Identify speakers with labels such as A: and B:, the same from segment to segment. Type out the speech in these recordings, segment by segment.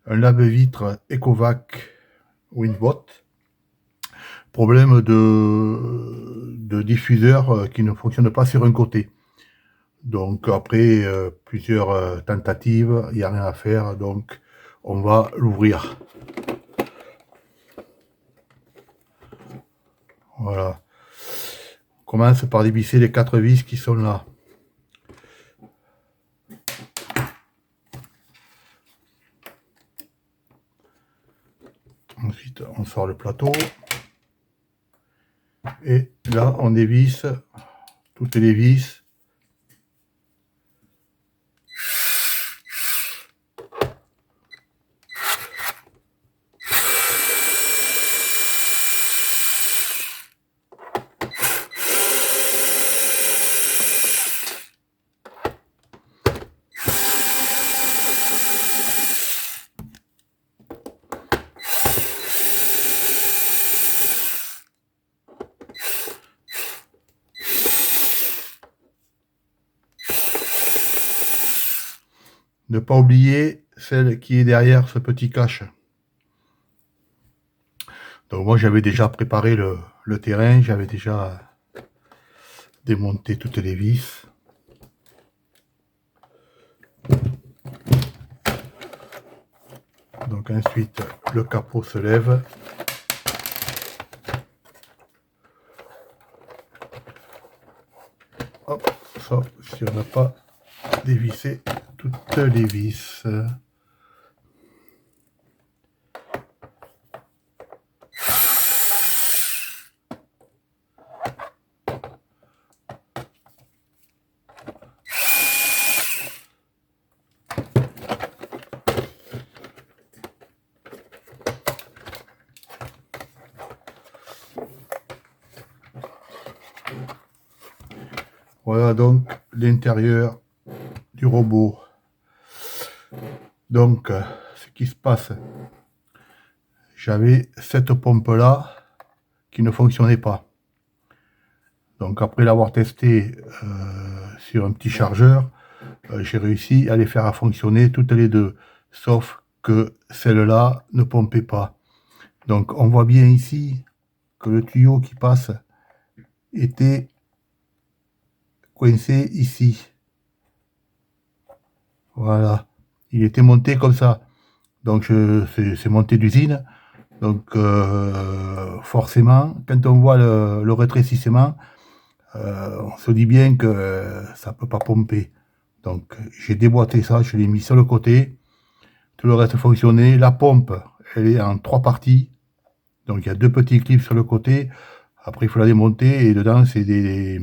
A: un lave-vitre Ecovac Winbot. Problème de diffuseur qui ne fonctionne pas sur un côté. Donc après plusieurs tentatives, il n'y a rien à faire, donc on va l'ouvrir. Voilà. On commence par dévisser les 4 vis qui sont là. Ensuite, on sort le plateau. Et là, on dévisse toutes les vis. Ne pas oublier celle qui est derrière ce petit cache. Donc moi j'avais déjà préparé le terrain, j'avais déjà démonté toutes les vis. Donc ensuite le capot se lève. Hop, ça, si on n'a pas dévissé toutes les vis. Voilà donc l'intérieur du robot. Donc ce qui se passe, j'avais cette pompe là qui ne fonctionnait pas. Donc après l'avoir testé sur un petit chargeur, j'ai réussi à les faire fonctionner toutes les deux, sauf que celle-là ne pompait pas. Donc on voit bien ici que le tuyau qui passe était coincé ici. Voilà, il était monté comme ça. Donc c'est monté d'usine. Donc forcément, quand on voit le rétrécissement, on se dit bien que ça peut pas pomper. Donc j'ai déboîté ça, je l'ai mis sur le côté. Tout le reste fonctionnait. La pompe, elle est en 3 parties. Donc il y a 2 petits clips sur le côté. Après il faut la démonter et dedans c'est des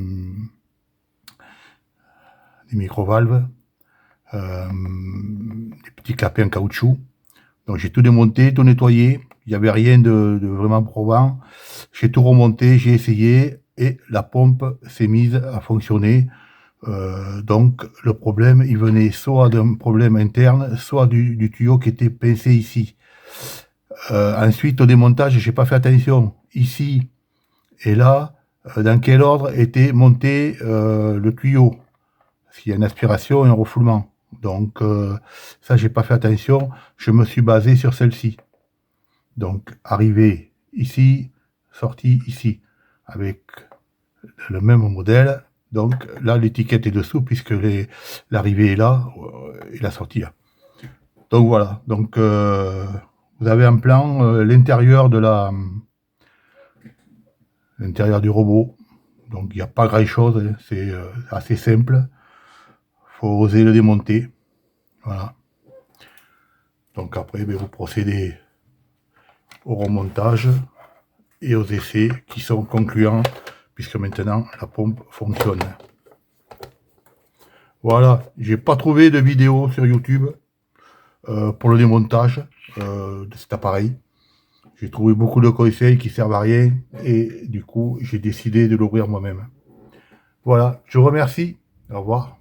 A: micro-valves, des petits clapets en caoutchouc. Donc j'ai tout démonté, tout nettoyé. Il n'y avait rien de vraiment probant. J'ai tout remonté, j'ai essayé et la pompe s'est mise à fonctionner. Donc le problème, il venait soit d'un problème interne, soit du tuyau qui était pincé ici. Ensuite, au démontage, j'ai pas fait attention. Ici et là, dans quel ordre était monté le tuyau. Parce qu'il y a une aspiration et un refoulement. Donc ça, j'ai pas fait attention. Je me suis basé sur celle-ci. Donc arrivé ici, sorti ici, avec le même modèle. Donc là, l'étiquette est dessous puisque l'arrivée est là et la sortie là. Donc voilà. Donc vous avez un plan, l'intérieur l'intérieur du robot. Donc il n'y a pas grand chose, hein, c'est assez simple. Faut oser le démonter. Voilà. Donc après, vous procédez au remontage et aux essais qui sont concluants puisque maintenant la pompe fonctionne. Voilà, j'ai pas trouvé de vidéo sur YouTube pour le démontage de cet appareil. J'ai trouvé beaucoup de conseils qui servent à rien et du coup j'ai décidé de l'ouvrir moi-même. Voilà, je vous remercie, au revoir.